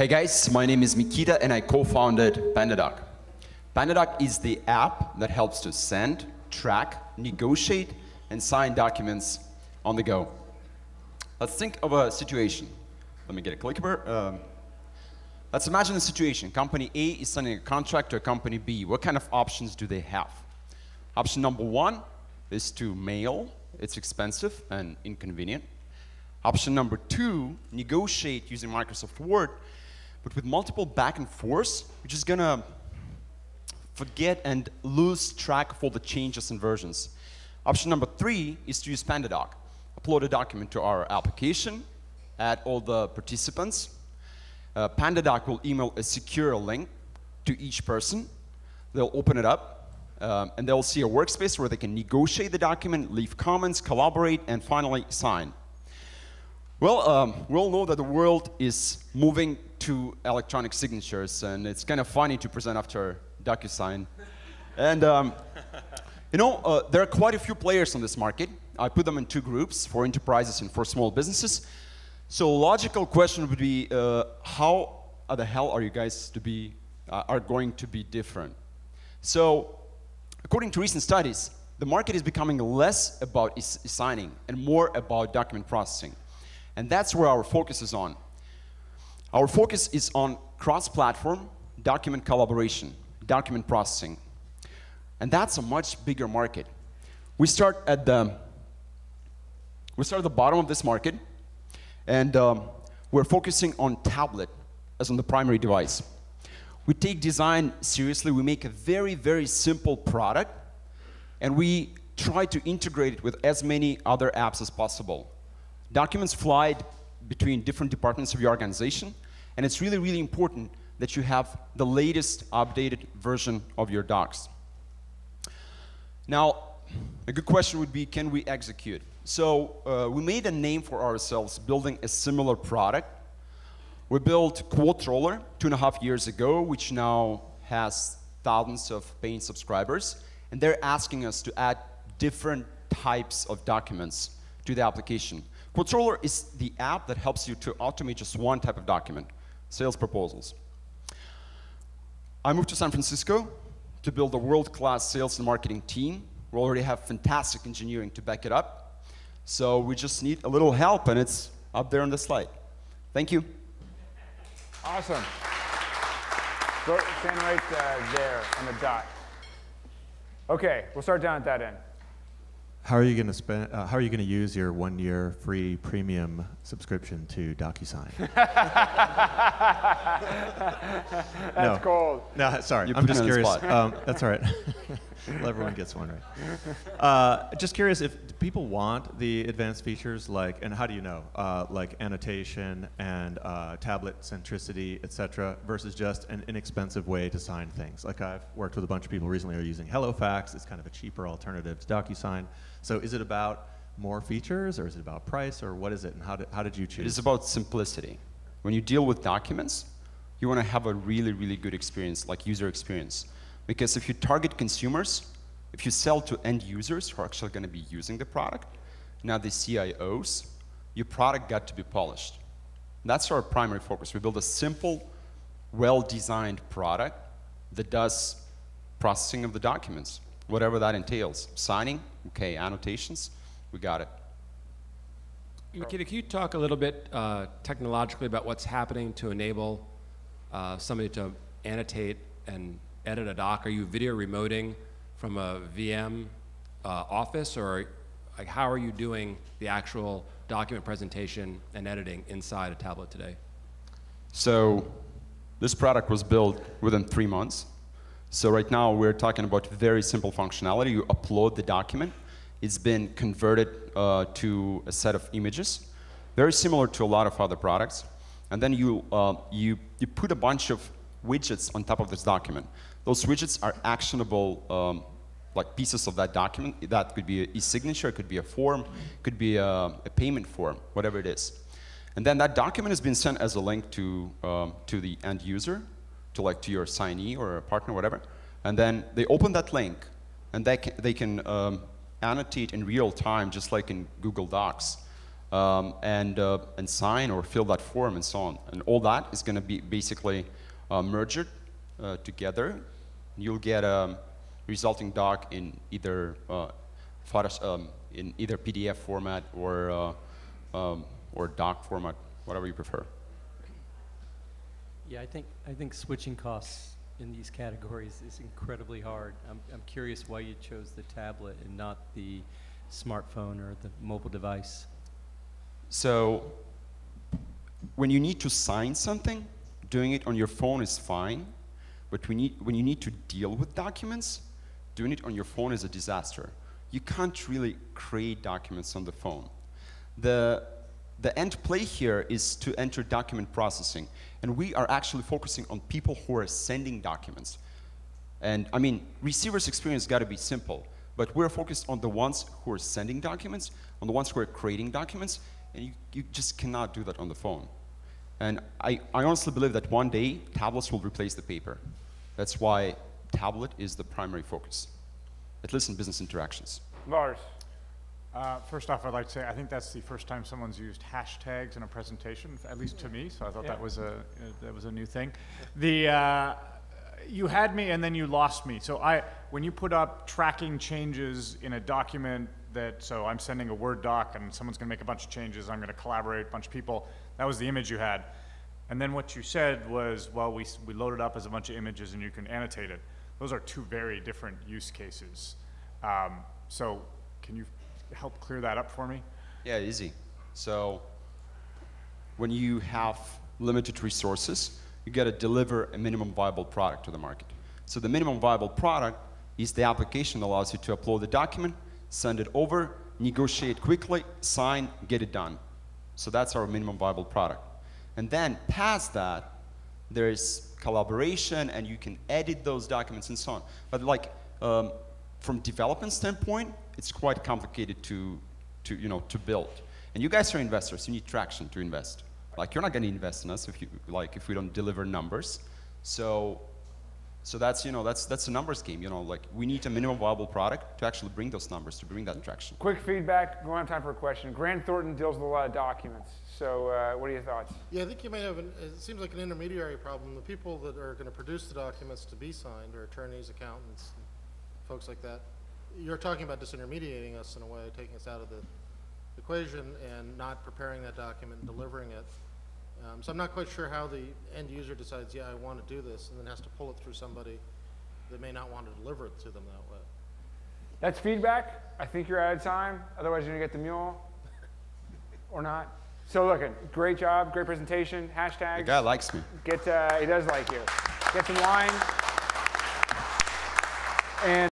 Hey guys, my name is Mikita and I co-founded PandaDoc. PandaDoc is the app that helps to send, track, negotiate, and sign documents on the go. Let's think of a situation. Let me get a clicker. Let's imagine a situation. Company A is sending a contract to a company B. What kind of options do they have? Option number one is to mail. It's expensive and inconvenient. Option number two, negotiate using Microsoft Word, but with multiple back and forth, we're just gonna forget and lose track of all the changes and versions. Option number three is to use PandaDoc. Upload a document to our application, add all the participants. PandaDoc will email a secure link to each person. They'll open it up, and they'll see a workspace where they can negotiate the document, leave comments, collaborate, and finally sign. Well, we all know that the world is moving to electronic signatures, and it's kind of funny to present after DocuSign. And you know, there are quite a few players on this market. I put them in two groups, for enterprises and for small businesses. So a logical question would be, how the hell are you guys are going to be different? So according to recent studies, the market is becoming less about signing and more about document processing. And that's where our focus is on. Our focus is on cross-platform document collaboration, document processing. And that's a much bigger market. We start at the bottom of this market, and we're focusing on tablet as on the primary device. We take design seriously. We make a very, very simple product, and we try to integrate it with as many other apps as possible. Documents fly between different departments of your organization, and it's really, really important that you have the latest updated version of your docs. Now, a good question would be, can we execute? So we made a name for ourselves building a similar product. We built Quotroller 2.5 years ago, which now has thousands of paying subscribers, and they're asking us to add different types of documents to the application. Quotroller is the app that helps you to automate just one type of document, sales proposals. I moved to San Francisco to build a world-class sales and marketing team. We already have fantastic engineering to back it up. So we just need a little help, and it's up there on the slide. Thank you. Awesome. Go stand right there on the dot. Okay, we'll start down at that end. How are you going to spend? How are you going to use your 1-year free premium subscription to DocuSign? That's cold. No, sorry. I'm just curious. That's all right. Well, everyone gets one right. Just curious if people want the advanced features, like, and how do you know, like annotation and tablet centricity, etc., versus just an inexpensive way to sign things. Like I've worked with a bunch of people recently who are using HelloFax. It's kind of a cheaper alternative to DocuSign. So is it about more features, or is it about price, or what is it, and how did you choose? It is about simplicity. When you deal with documents, you want to have a really, really good experience, like user experience. Because if you target consumers, if you sell to end users who are actually going to be using the product, now the CIOs, your product got to be polished. That's our primary focus. We build a simple, well-designed product that does processing of the documents, whatever that entails. Signing, okay, annotations, we got it. Mikita, can you talk a little bit technologically about what's happening to enable somebody to annotate and edit a doc? Are you video remoting from a VM office, or like, how are you doing the actual document presentation and editing inside a tablet today? So this product was built within 3 months. So right now we're talking about very simple functionality. You upload the document. It's been converted to a set of images, very similar to a lot of other products. And then you put a bunch of widgets on top of this document. Those widgets are actionable like pieces of that document. That could be an e-signature, it could be a form, it could be a payment form, whatever it is. And then that document has been sent as a link to the end user, to your signee or a partner, whatever. And then they open that link, and they can annotate in real time, just like in Google Docs, and sign or fill that form and so on. And all that is going to be basically merged together. You'll get a resulting doc in either in either PDF format or doc format, whatever you prefer. Yeah, I think switching costs in these categories is incredibly hard. I'm curious why you chose the tablet and not the smartphone or the mobile device. So when you need to sign something, doing it on your phone is fine. But when you need to deal with documents, doing it on your phone is a disaster. You can't really create documents on the phone. The end play here is to enter document processing. And we are actually focusing on people who are sending documents. And I mean, receiver's experience got to be simple. But we're focused on the ones who are sending documents, on the ones who are creating documents, and you just cannot do that on the phone. And I honestly believe that one day, tablets will replace the paper. That's why tablet is the primary focus, at least in business interactions. Lars. First off, I'd like to say I think that's the first time someone's used hashtags in a presentation, at least to me. So I thought that was a new thing. You had me and then you lost me. So when you put up tracking changes in a document so I'm sending a Word doc and someone's going to make a bunch of changes. I'm going to collaborate, a bunch of people. That was the image you had. And then what you said was, well, we load it up as a bunch of images and you can annotate it. Those are two very different use cases. So can you help clear that up for me? Yeah, easy. So when you have limited resources, you got to deliver a minimum viable product to the market. So the minimum viable product is the application that allows you to upload the document, send it over, negotiate quickly, sign, get it done. So that's our minimum viable product. And then past that, there is collaboration, and you can edit those documents and so on. But like from development standpoint, it's quite complicated to build. And you guys are investors. You need traction to invest. Like you're not going to invest in us if we don't deliver numbers. So that's that's a numbers game. Like we need a minimum viable product to actually bring those numbers, to bring that traction. Quick feedback. We don't have time for a question. Grant Thornton deals with a lot of documents. So what are your thoughts? Yeah, I think you may have, it seems like an intermediary problem. The people that are going to produce the documents to be signed are attorneys, accountants, folks like that. You're talking about disintermediating us in a way, taking us out of the equation and not preparing that document and delivering it. So I'm not quite sure how the end user decides, yeah, I want to do this, and then has to pull it through somebody that may not want to deliver it to them that way. That's feedback. I think you're out of time. Otherwise, you're going to get the mule. Or not. So look, great job, great presentation, hashtags. The guy likes me. He does like you. Get some wine. And